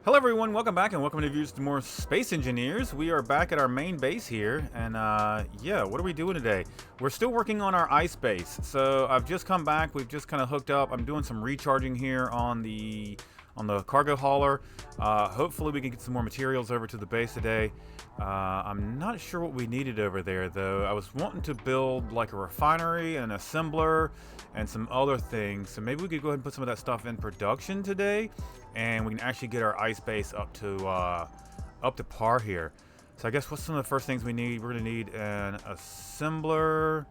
Hello everyone, welcome back and welcome to Views to More Space Engineers. We are back at our main base here, and yeah, what are we doing today? We're still working on our ice base. So I've just come back, we've just kind of hooked up. I'm doing some recharging here on the cargo hauler. Hopefully we can get some more materials over to the base today. I'm not sure what we needed over there though. I was wanting to build like a refinery, an assembler, and some other things. So maybe we could go ahead and put some of that stuff in production today, and we can actually get our ice base up to par here. So I guess what's some of the first things we need? We're gonna need an assembler.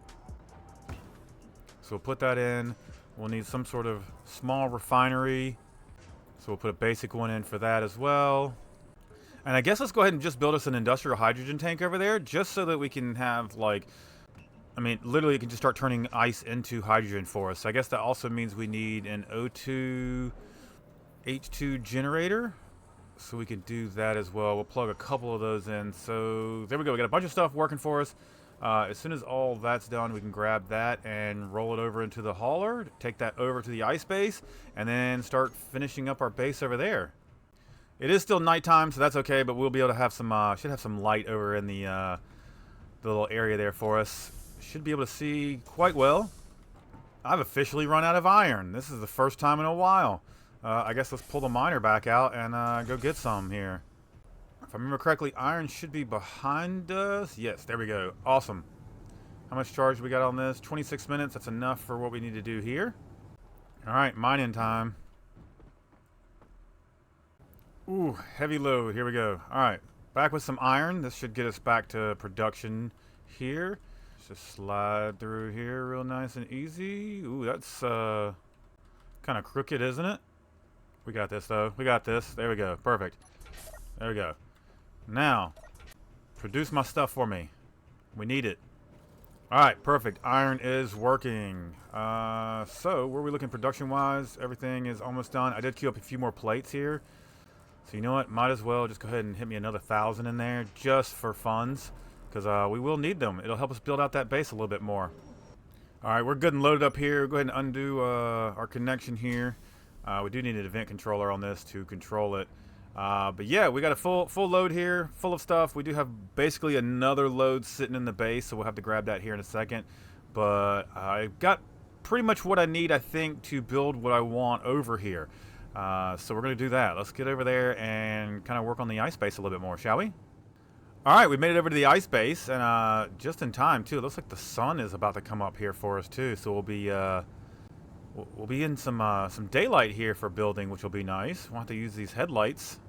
So we'll put that in. We'll need some sort of small refinery. So we'll put a basic one in for that as well. And I guess let's go ahead and just build us an industrial hydrogen tank over there, just so that we can have like, I mean, literally it can just start turning ice into hydrogen for us. So I guess that also means we need an O2 H2 generator. So we can do that as well. We'll plug a couple of those in. So there we go. We got a bunch of stuff working for us. As soon as all that's done, we can grab that and roll it over into the hauler, take that over to the ice base, and then start finishing up our base over there. It is still nighttime, so that's okay, but we'll be able to have some, should have some light over in the little area there for us. Should be able to see quite well. I've officially run out of iron. This is the first time in a while. I guess let's pull the miner back out and go get some here. If I remember correctly, iron should be behind us. Yes, there we go. Awesome. How much charge we got on this? 26 minutes. That's enough for what we need to do here. All right, mining time. Ooh, heavy load. Here we go. All right, back with some iron. This should get us back to production here. Just slide through here real nice and easy. Ooh, that's kind of crooked, isn't it? We got this, though. We got this. There we go. Perfect. There we go. Now, produce my stuff for me. We need it. All right, perfect. Iron is working. So, where are we looking production-wise? Everything is almost done. I did queue up a few more plates here. So, you know what? Might as well just go ahead and hit me another 1,000 in there just for funds, because we will need them. It'll help us build out that base a little bit more. All right, we're good and loaded up here. Go ahead and undo our connection here. We do need an event controller on this to control it. But yeah, we got a full load here, full of stuff. We do have basically another load sitting in the base, so we'll have to grab that here in a second. But I've got pretty much what I need, I think, to build what I want over here. So we're going to do that. Let's get over there and kind of work on the ice base a little bit more, shall we? All right, we made it over to the ice base, and just in time, too. It looks like the sun is about to come up here for us, too. So we'll be in some daylight here for building, which will be nice. We'll have to use these headlights.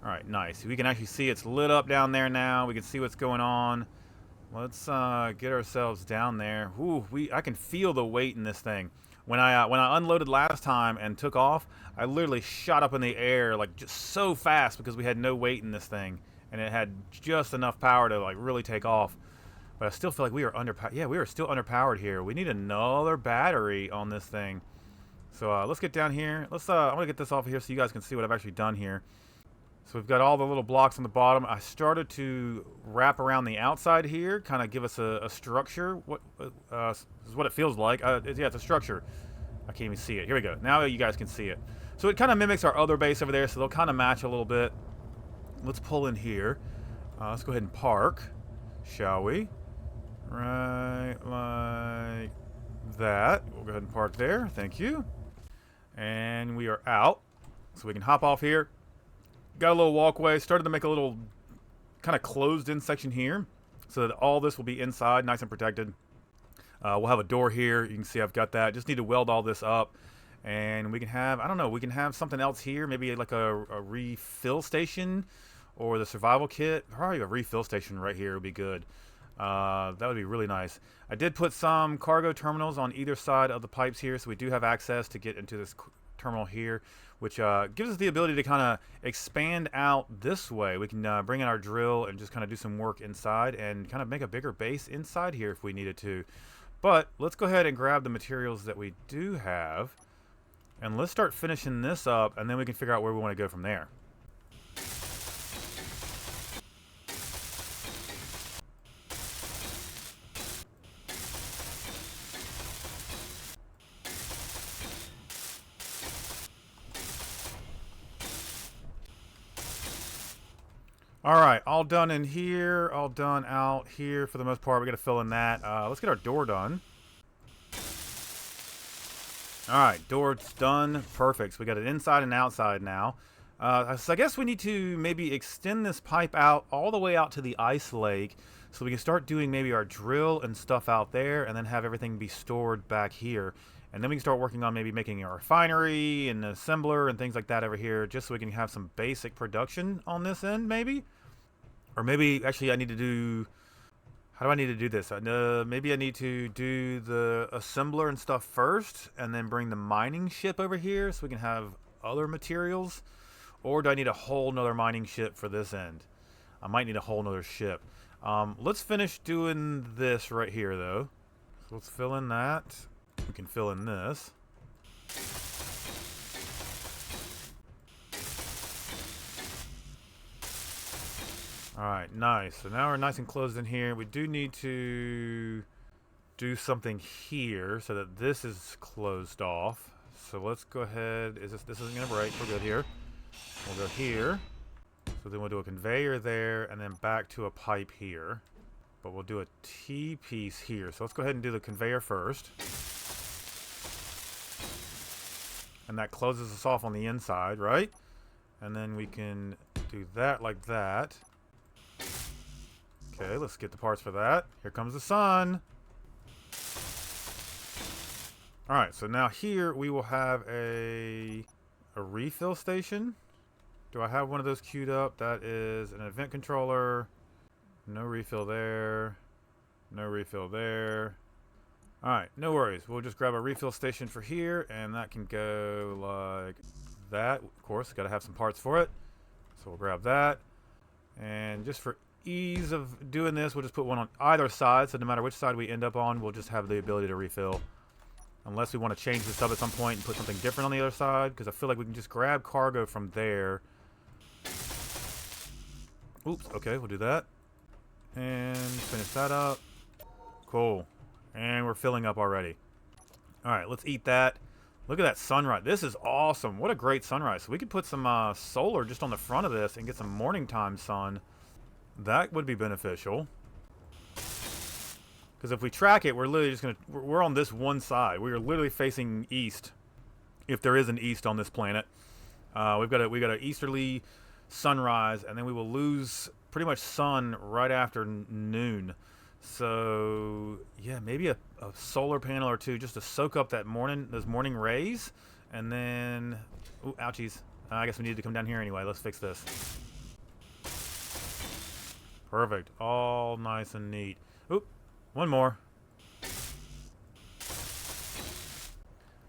All right, nice. We can actually see it's lit up down there now. We can see what's going on. Let's get ourselves down there. Ooh, I can feel the weight in this thing. When I unloaded last time and took off, I literally shot up in the air like just so fast because we had no weight in this thing, and it had just enough power to like really take off. But I still feel like we are underpowered. Yeah, we are still underpowered here. We need another battery on this thing. So let's get down here. I'm gonna get this off of here so you guys can see what I've actually done here. So we've got all the little blocks on the bottom. I started to wrap around the outside here, kind of give us a structure. What is what it feels like. Yeah, it's a structure. I can't even see it. Here we go. Now you guys can see it. So it kind of mimics our other base over there, so they'll kind of match a little bit. Let's pull in here. Let's go ahead and park, shall we? Right like that. We'll go ahead and park there. Thank you. And we are out. So we can hop off here. Got a little walkway. Started to make a little kind of closed-in section here, so that all this will be inside, nice and protected. We'll have a door here. You can see I've got that. Just need to weld all this up, and we can have, I don't know, we can have something else here, maybe like a refill station or the survival kit. Probably a refill station right here would be good. That would be really nice. I did put some cargo terminals on either side of the pipes here, so we do have access to get into this terminal here, which gives us the ability to kind of expand out this way. We can bring in our drill and just kind of do some work inside and kind of make a bigger base inside here if we needed to. But let's go ahead and grab the materials that we do have, and let's start finishing this up, and then we can figure out where we want to go from there. All right, all done in here, all done out here for the most part. We got to fill in that. Let's get our door done. All right, door's done. Perfect. So we got it inside and outside now. So I guess we need to maybe extend this pipe out all the way out to the ice lake so we can start doing maybe our drill and stuff out there and then have everything be stored back here. And then we can start working on maybe making a refinery and an assembler and things like that over here just so we can have some basic production on this end maybe. Or maybe, actually, I need to do... How do I need to do this? Maybe I need to do the assembler and stuff first and then bring the mining ship over here so we can have other materials. Or do I need a whole nother mining ship for this end? I might need a whole nother ship. Let's finish doing this right here, though. So let's fill in that. We can fill in this. Alright, nice. So now we're nice and closed in here. We do need to do something here so that this is closed off. So let's go ahead. This isn't going to break. We're good here. We'll go here. So then we'll do a conveyor there and then back to a pipe here. But we'll do a T-piece here. So let's go ahead and do the conveyor first. And that closes us off on the inside, right? And then we can do that like that. Okay, let's get the parts for that. Here comes the sun. Alright, so now here we will have a refill station. Do I have one of those queued up? That is an event controller. No refill there. No refill there. Alright, no worries. We'll just grab a refill station for here, and that can go like that. Of course, got to have some parts for it. So we'll grab that. And just for ease of doing this, we'll just put one on either side, so no matter which side we end up on, we'll just have the ability to refill. Unless we want to change this up at some point and put something different on the other side, because I feel like we can just grab cargo from there. Oops, okay, we'll do that. And finish that up. Cool. And we're filling up already. Alright, let's eat that. Look at that sunrise. This is awesome. What a great sunrise. So we could put some solar just on the front of this and get some morning time sun. That would be beneficial. Because if we track it, we're literally just going to... We're on this one side. We are literally facing east. If there is an east on this planet. We've got an easterly sunrise, and then we will lose pretty much sun right after noon. So, yeah, maybe a solar panel or two just to soak up that those morning rays. And then... Ooh, ouchies. I guess we need to come down here anyway. Let's fix this. Perfect. All nice and neat. Oop, one more.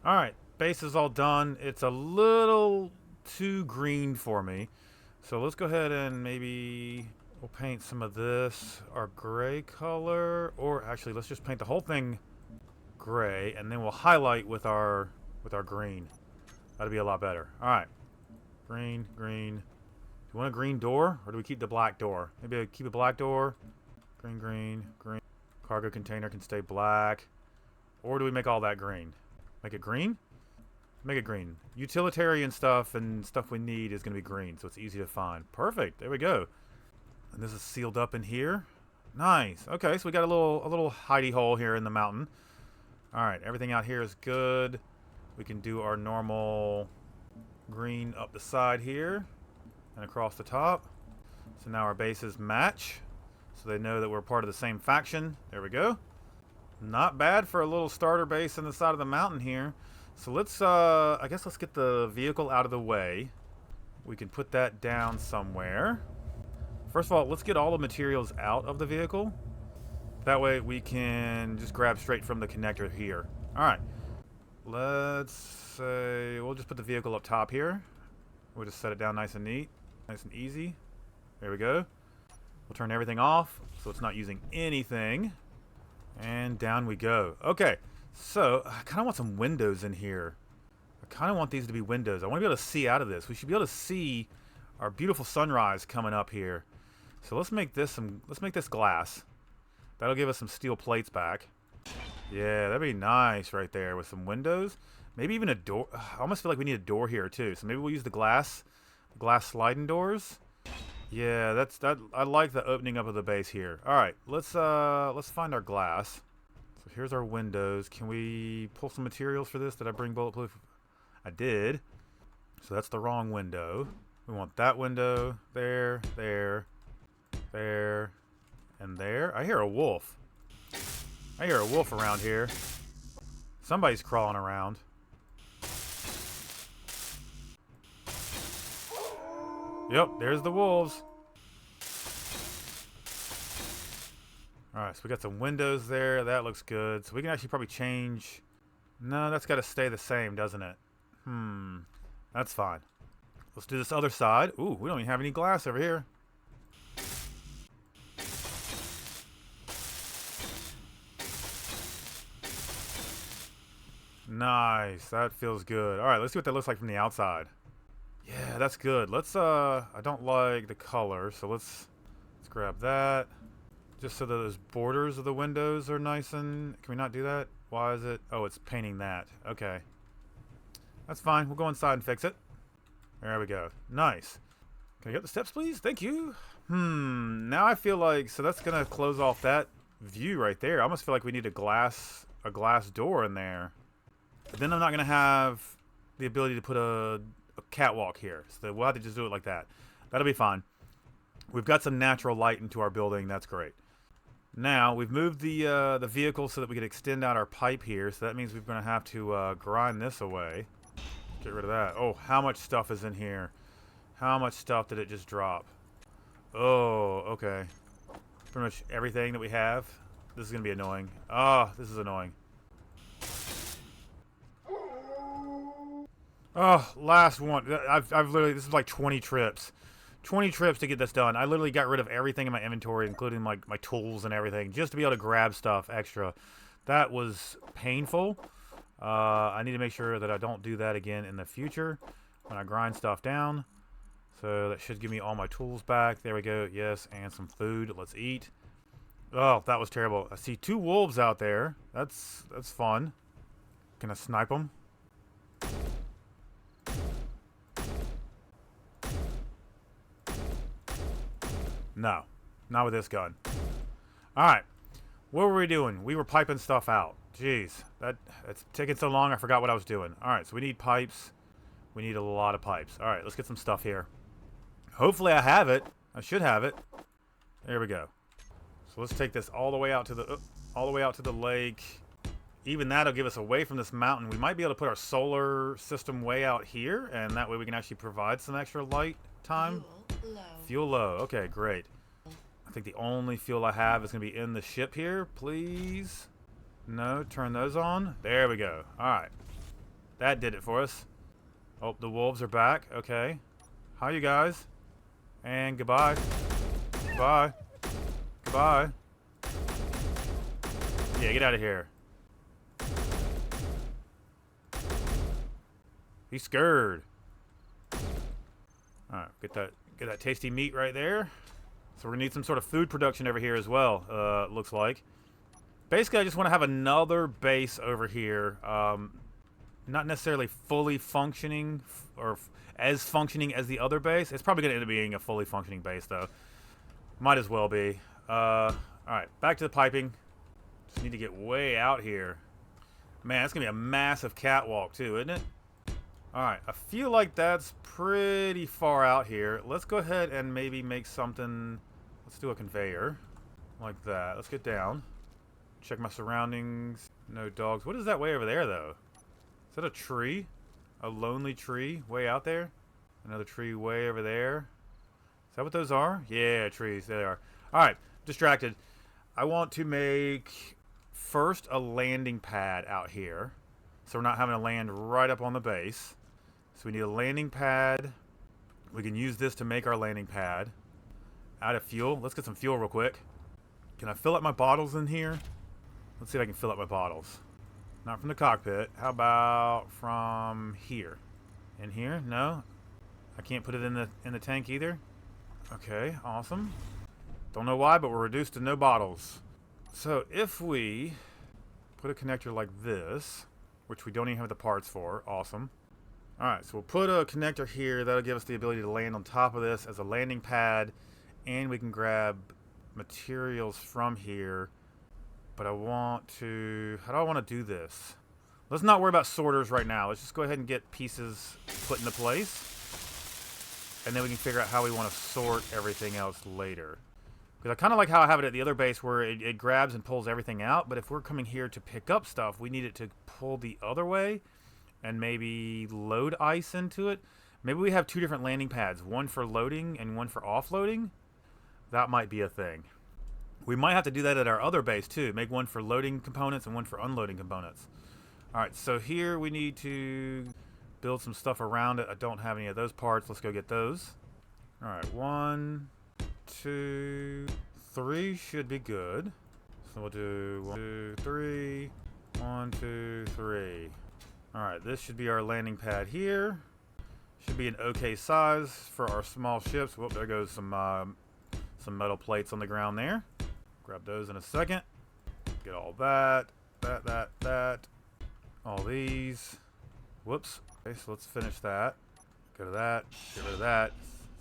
Alright, base is all done. It's a little too green for me. So let's go ahead and maybe we'll paint some of this our gray color. Or actually, let's just paint the whole thing gray, and then we'll highlight with our green. That'll be a lot better. Alright. Green, green. Do you want a green door, or do we keep the black door? Maybe I keep a black door. Green, green, green. Cargo container can stay black. Or do we make all that green? Make it green? Make it green. Utilitarian stuff and stuff we need is going to be green, so it's easy to find. Perfect. There we go. And this is sealed up in here. Nice. Okay, so we got a little hidey hole here in the mountain. Alright, everything out here is good. We can do our normal green up the side here. And across the top. So now our bases match. So they know that we're part of the same faction. There we go. Not bad for a little starter base on the side of the mountain here. So let's, I guess let's get the vehicle out of the way. We can put that down somewhere. First of all, let's get all the materials out of the vehicle. That way we can just grab straight from the connector here. Alright. Let's say, we'll just put the vehicle up top here. We'll just set it down nice and neat. Nice and easy. There we go. We'll turn everything off so it's not using anything. And down we go. Okay, so I kind of want some windows in here. I kind of want these to be windows. I want to be able to see out of this. We should be able to see our beautiful sunrise coming up here. So let's make this glass. That'll give us some steel plates back. Yeah, that'd be nice right there with some windows. Maybe even a door. I almost feel like we need a door here too. So maybe we'll use the glass sliding doors. Yeah, that's that. I like the opening up of the base here. All right, let's find our glass. So here's our windows. Can we pull some materials for this? Did I bring bulletproof? I did. So that's the wrong window. We want that window there, there, there, and there. I hear a wolf. I hear a wolf around here. Somebody's crawling around. Yep, there's the wolves. Alright, so we got some windows there. That looks good. So we can actually probably change... No, that's got to stay the same, doesn't it? That's fine. Let's do this other side. Ooh, we don't even have any glass over here. Nice. That feels good. Alright, let's see what that looks like from the outside. Yeah, that's good. Let's, I don't like the color, so let's grab that. Just so that those borders of the windows are nice and... Can we not do that? Why is it... Oh, it's painting that. Okay. That's fine. We'll go inside and fix it. There we go. Nice. Can I get the steps, please? Thank you. Now I feel like... So that's going to close off that view right there. I almost feel like we need a glass door in there. But then I'm not going to have the ability to put a catwalk here. So we'll have to just do it like that. That'll be fine. We've got some natural light into our building. That's great. Now, we've moved the vehicle so that we can extend out our pipe here. So that means we're going to have to grind this away. Get rid of that. Oh, how much stuff is in here? How much stuff did it just drop? Oh, okay. Pretty much everything that we have. This is going to be annoying. Oh, this is annoying. Oh, last one. I've literally... This is like 20 trips. 20 trips to get this done. I literally got rid of everything in my inventory, including my tools and everything, just to be able to grab stuff extra. That was painful. I need to make sure that I don't do that again in the future when I grind stuff down. So that should give me all my tools back. There we go. Yes, and some food. Let's eat. Oh, that was terrible. I see 2 wolves out there. That's fun. Can I snipe them? No, not with this gun. Alright, what were we doing? We were piping stuff out. Jeez, it's taking so long I forgot what I was doing. Alright, so we need pipes. We need a lot of pipes. Alright, let's get some stuff here. Hopefully I have it. I should have it. There we go. So let's take this all the way out to the lake. Even that'll give us away from this mountain. We might be able to put our solar system way out here, and that way we can actually provide some extra light time. Fuel low. Okay, great. I think the only fuel I have is going to be in the ship here. Please. No, turn those on. There we go. Alright. That did it for us. Oh, the wolves are back. Okay. Hi, you guys. And goodbye. Goodbye. Goodbye. Yeah, get out of here. He's scared. Alright, get that tasty meat right there. So we're going to need some sort of food production over here as well, looks like. Basically, I just want to have another base over here. Not necessarily fully functioning, or as functioning as the other base. It's probably going to end up being a fully functioning base, though. Might as well be. Alright, back to the piping. Just need to get way out here. Man, it's going to be a massive catwalk, too, isn't it? Alright, I feel like that's pretty far out here. Let's go ahead and maybe make something... Let's do a conveyor. Like that. Let's get down. Check my surroundings. No dogs. What is that way over there, though? Is that a tree? A lonely tree way out there? Another tree way over there? Is that what those are? Yeah, trees. There they are. Alright, distracted. I want to make first a landing pad out here. So we're not having to land right up on the base. So we need a landing pad. We can use this to make our landing pad. Out of fuel. Let's get some fuel real quick. Can I fill up my bottles in here? Let's see if I can fill up my bottles. Not from the cockpit. How about from here? In here? No? I can't put it in the tank either? Okay, awesome. Don't know why, but we're reduced to no bottles. So if we put a connector like this, which we don't even have the parts for, awesome. Alright, so we'll put a connector here. That'll give us the ability to land on top of this as a landing pad. And we can grab materials from here. But I want to... How do I want to do this? Let's not worry about sorters right now. Let's just go ahead and get pieces put into place. And then we can figure out how we want to sort everything else later. Because I kind of like how I have it at the other base where it grabs and pulls everything out. But if we're coming here to pick up stuff, we need it to pull the other way. And maybe load ice into it. Maybe we have two different landing pads. One for loading and one for offloading. That might be a thing. We might have to do that at our other base too. Make one for loading components and one for unloading components. Alright, so here we need to build some stuff around it. I don't have any of those parts. Let's go get those. Alright, 1, 2, 3 should be good. So we'll do 1, 2, 3. 1, 2, 3. Alright, this should be our landing pad here. Should be an okay size for our small ships. Whoop, there goes some metal plates on the ground there. Grab those in a second. Get all that. That. All these. Whoops. Okay, so let's finish that. Go to that. Get rid of that.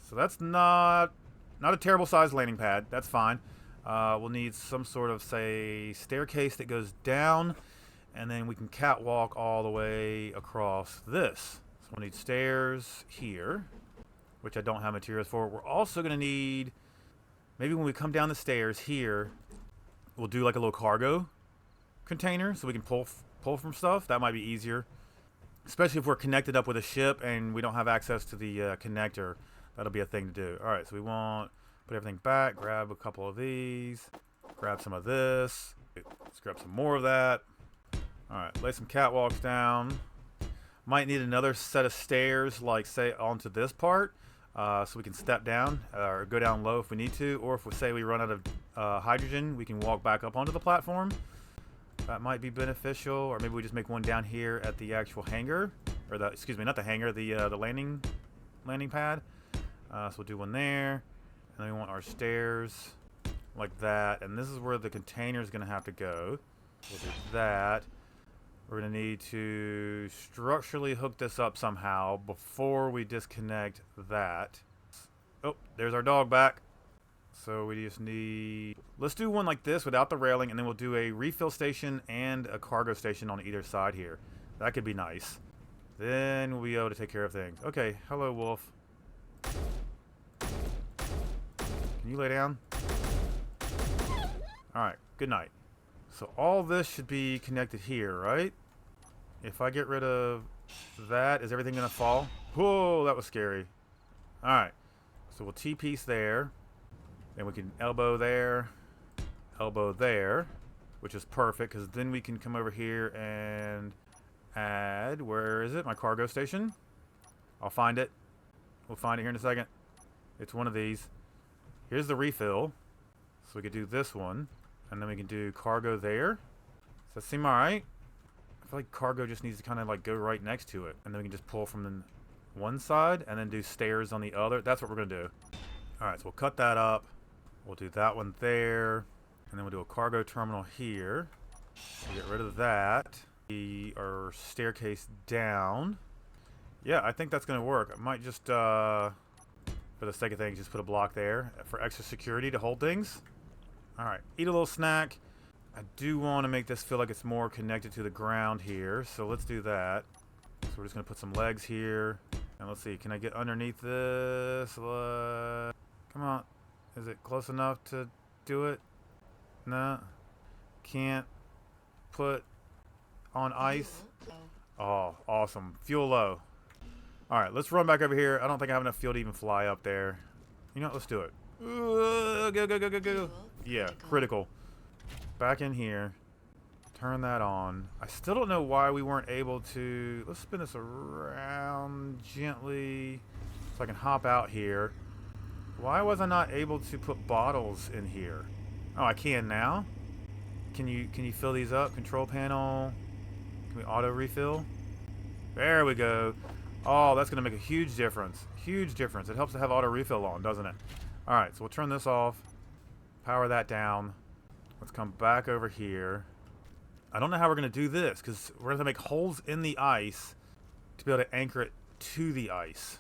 So that's not a terrible sized landing pad. That's fine. We'll need some sort of, say, staircase that goes down. And then we can catwalk all the way across this. So we'll need stairs here, which I don't have materials for. We're also going to need, maybe when we come down the stairs here, we'll do like a little cargo container so we can pull from stuff. That might be easier. Especially if we're connected up with a ship and we don't have access to the connector. That'll be a thing to do. Alright, so we want, put everything back, grab a couple of these, grab some of this, let's grab some more of that. Alright, lay some catwalks down. Might need another set of stairs, like, say, onto this part. So we can step down, or go down low if we need to. Or if we say we run out of hydrogen, we can walk back up onto the platform. That might be beneficial. Or maybe we just make one down here at the actual hangar. Or the, excuse me, not the hangar, the landing pad. So we'll do one there. And then we want our stairs like that. And this is where the container is going to have to go. We'll do that. We're going to need to structurally hook this up somehow before we disconnect that. Oh, there's our dog back. So we just need... Let's do one like this without the railing, and then we'll do a refill station and a cargo station on either side here. That could be nice. Then we'll be able to take care of things. Okay, hello, wolf. Can you lay down? Alright, good night. So all this should be connected here, right? If I get rid of that, is everything going to fall? Whoa, that was scary. Alright, so we'll T-piece there. Then we can elbow there, which is perfect, because then we can come over here and add, where is it? My cargo station. I'll find it. We'll find it here in a second. It's one of these. Here's the refill. So we could do this one. And then we can do cargo there. Does that seem alright? I feel like cargo just needs to kind of like go right next to it. And then we can just pull from the one side and then do stairs on the other. That's what we're going to do. Alright, so we'll cut that up. We'll do that one there. And then we'll do a cargo terminal here. We'll get rid of that. Our staircase down. Yeah, I think that's going to work. I might just, for the sake of things, just put a block there for extra security to hold things. Alright, eat a little snack. I do want to make this feel like it's more connected to the ground here, so let's do that. So we're just going to put some legs here. And let's see, can I get underneath this? Come on. Is it close enough to do it? No. Can't put on ice. Oh, awesome. Fuel low. Alright, let's run back over here. I don't think I have enough fuel to even fly up there. You know what? Let's do it. Go. Yeah, critical. Back in here. Turn that on. I still don't know why we weren't able to... Let's spin this around gently so I can hop out here. Why was I not able to put bottles in here? Oh, I can now? Can you fill these up? Control panel. Can we auto refill? There we go. Oh, that's going to make a huge difference. Huge difference. It helps to have auto refill on, doesn't it? Alright, so we'll turn this off. Power that down. Let's come back over here. I don't know how we're going to do this, because we're going to make holes in the ice to be able to anchor it to the ice.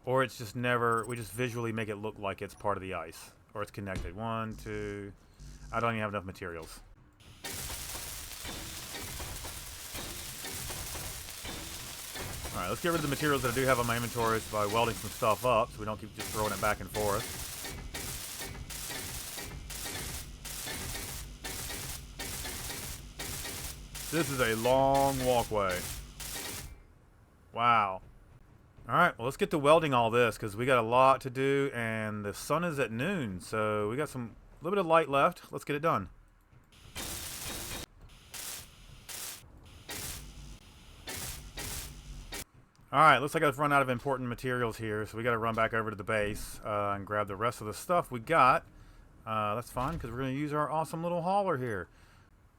Or it's just never, we just visually make it look like it's part of the ice. Or it's connected. 1, 2, I don't even have enough materials. Alright, let's get rid of the materials that I do have on my inventories by welding some stuff up so we don't keep just throwing it back and forth. This is a long walkway. Wow. Alright, well let's get to welding all this because we got a lot to do and the sun is at noon, so we got a little bit of light left. Let's get it done. Alright, looks like I've run out of important materials here, so we got to run back over to the base and grab the rest of the stuff we got. That's fine, because we're going to use our awesome little hauler here.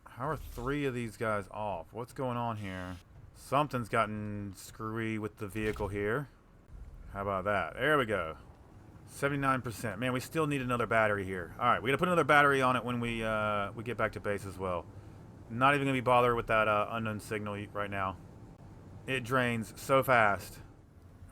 How are 3 of these guys off? What's going on here? Something's gotten screwy with the vehicle here. How about that? There we go. 79%. Man, we still need another battery here. Alright, we got to put another battery on it when we get back to base as well. Not even going to be bothered with that unknown signal right now. It drains so fast.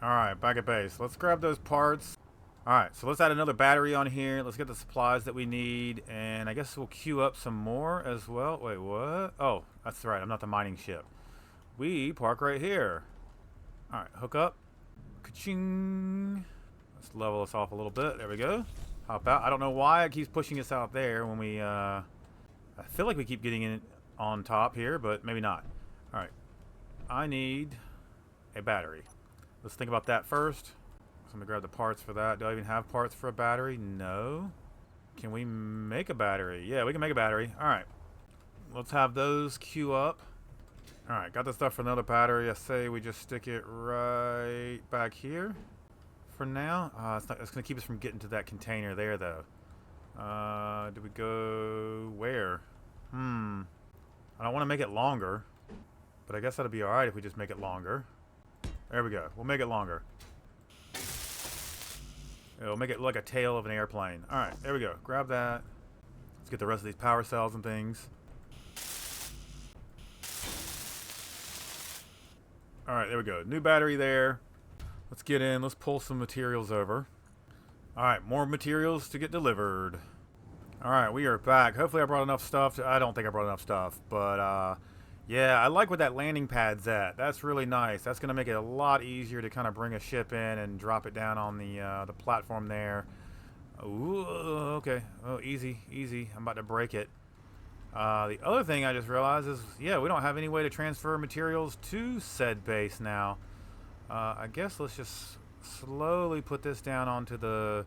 Alright, back at base. Let's grab those parts. Alright, so let's add another battery on here. Let's get the supplies that we need. And I guess we'll queue up some more as well. Wait, what? Oh, that's right. I'm not the mining ship. We park right here. Alright, hook up. Ka-ching. Let's level us off a little bit. There we go. Hop out. I don't know why it keeps pushing us out there when we... I feel like we keep getting it on top here, but maybe not. Alright. I need a battery. Let's think about that first. So I'm going to grab the parts for that. Do I even have parts for a battery? No. Can we make a battery? Yeah, we can make a battery. Alright. Let's have those queue up. Alright, got the stuff for another battery. I say we just stick it right back here for now. It's going to keep us from getting to that container there, though. Do we go where? I don't want to make it longer. But I guess that'll be alright if we just make it longer. There we go. We'll make it longer. It'll make it like a tail of an airplane. Alright, there we go. Grab that. Let's get the rest of these power cells and things. Alright, there we go. New battery there. Let's get in. Let's pull some materials over. Alright, more materials to get delivered. Alright, we are back. Hopefully I brought enough stuff. I don't think I brought enough stuff. But, yeah, I like where that landing pad's at. That's really nice. That's going to make it a lot easier to kind of bring a ship in and drop it down on the platform there. Ooh, okay. Oh, easy, easy. I'm about to break it. The other thing I just realized is, yeah, we don't have any way to transfer materials to said base now. I guess let's just slowly put this down onto the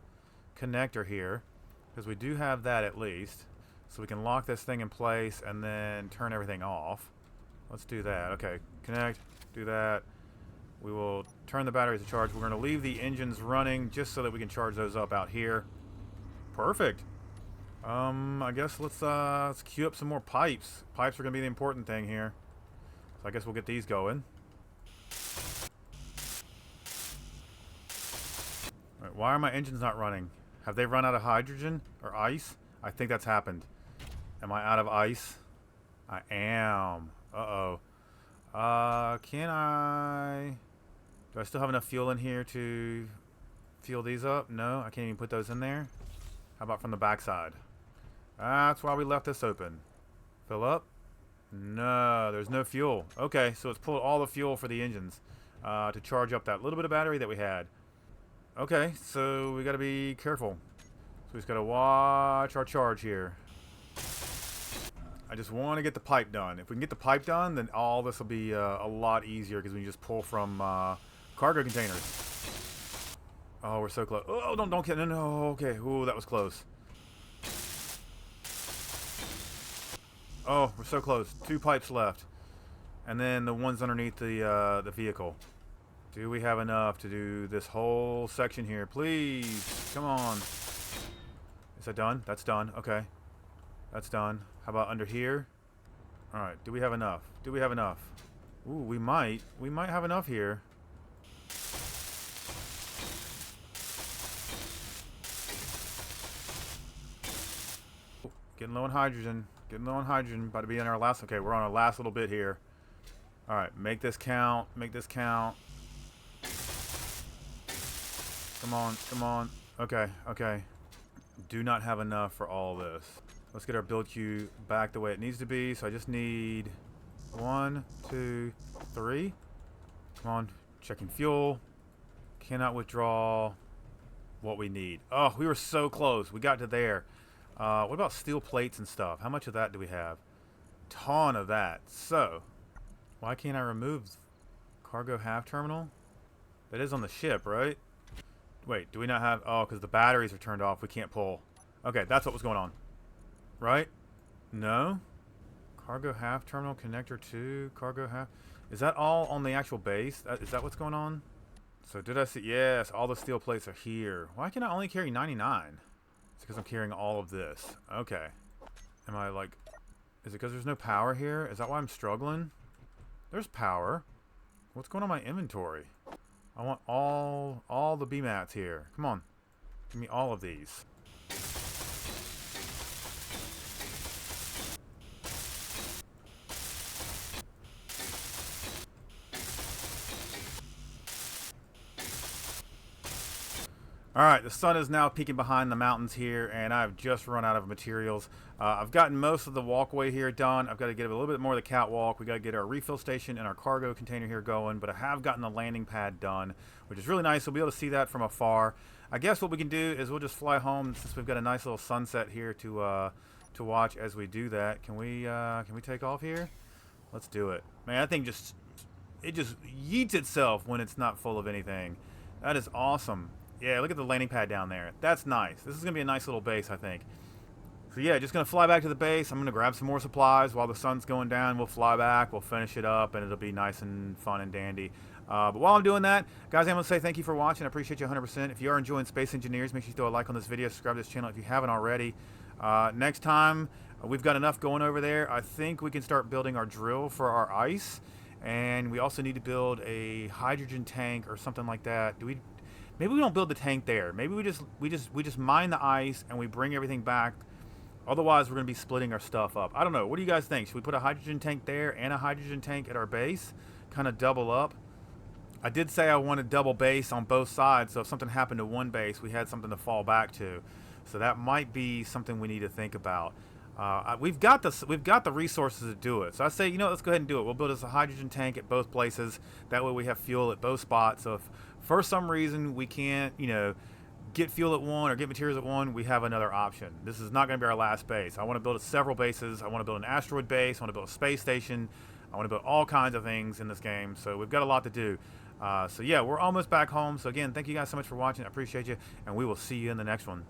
connector here, because we do have that at least. So we can lock this thing in place and then turn everything off. Let's do that. Okay, connect, do that. We will turn the batteries to charge. We're going to leave the engines running just so that we can charge those up out here. Perfect. I guess let's queue up some more pipes. Pipes are going to be the important thing here. So I guess we'll get these going. Right, why are my engines not running? Have they run out of hydrogen or ice? I think that's happened. Am I out of ice? I am. Uh-oh. Can I... Do I still have enough fuel in here to fuel these up? No, I can't even put those in there. How about from the backside? That's why we left this open. Fill up? No, there's no fuel. Okay, so let's pull all the fuel for the engines to charge up that little bit of battery that we had. Okay, so we got to be careful. So we just got to watch our charge here. I just want to get the pipe done. If we can get the pipe done, then all this will be a lot easier because we can just pull from cargo containers. Oh, we're so close. Oh, don't get... No, okay. Ooh, that was close. Oh, we're so close. 2 pipes left. And then the ones underneath the vehicle. Do we have enough to do this whole section here? Please. Come on. Is that done? That's done. Okay. That's done. How about under here? Alright, do we have enough? Do we have enough? Ooh, we might. We might have enough here. Getting low on hydrogen. Getting low on hydrogen. About to be in our last... Okay, we're on our last little bit here. Alright, make this count. Make this count. Come on, come on. Okay, okay. Do not have enough for all this. Let's get our build queue back the way it needs to be. So I just need 1, 2, 3. Come on, checking fuel. Cannot withdraw what we need. Oh, we were so close. We got to there. What about steel plates and stuff? How much of that do we have? Ton of that. So, why can't I remove cargo half terminal? That is on the ship, right? Wait, do we not have... Oh, because the batteries are turned off. We can't pull. Okay, that's what was going on. Right? No? Cargo half terminal connector 2. Cargo half... Is that all on the actual base? Is that what's going on? So did I see... Yes, all the steel plates are here. Why can I only carry 99? It's because I'm carrying all of this. Okay. Am I like... Is it because there's no power here? Is that why I'm struggling? There's power. What's going on in my inventory? I want all the B-mats here. Come on. Give me all of these. Alright, the sun is now peeking behind the mountains here, and I've just run out of materials. I've gotten most of the walkway here done. I've got to get a little bit more of the catwalk. We got to get our refill station and our cargo container here going, but I have gotten the landing pad done, which is really nice. We'll be able to see that from afar. I guess what we can do is we'll just fly home since we've got a nice little sunset here to watch as we do that. Can we take off here? Let's do it. Man, that thing just yeets itself when it's not full of anything. That is awesome. Yeah, look at the landing pad down there. That's nice. This is going to be a nice little base, I think. So yeah, just going to fly back to the base. I'm going to grab some more supplies while the sun's going down. We'll fly back. We'll finish it up, and it'll be nice and fun and dandy. But while I'm doing that, guys, I'm going to say thank you for watching. I appreciate you 100%. If you are enjoying Space Engineers, make sure you throw a like on this video. Subscribe to this channel if you haven't already. Next time, we've got enough going over there. I think we can start building our drill for our ice. And we also need to build a hydrogen tank or something like that. Maybe we don't build the tank there. Maybe we just mine the ice and we bring everything back. Otherwise, we're going to be splitting our stuff up. I don't know. What do you guys think? Should we put a hydrogen tank there and a hydrogen tank at our base? Kind of double up. I did say I wanted double base on both sides, so if something happened to one base, we had something to fall back to. So that might be something we need to think about. We've got the resources to do it. So I say, let's go ahead and do it. We'll build us a hydrogen tank at both places. That way we have fuel at both spots. So if for some reason we can't, get fuel at one or get materials at one, we have another option. This is not going to be our last base. I want to build several bases. I want to build an asteroid base. I want to build a space station. I want to build all kinds of things in this game. So we've got a lot to do. So yeah, we're almost back home. So again, thank you guys so much for watching. I appreciate you, and we will see you in the next one.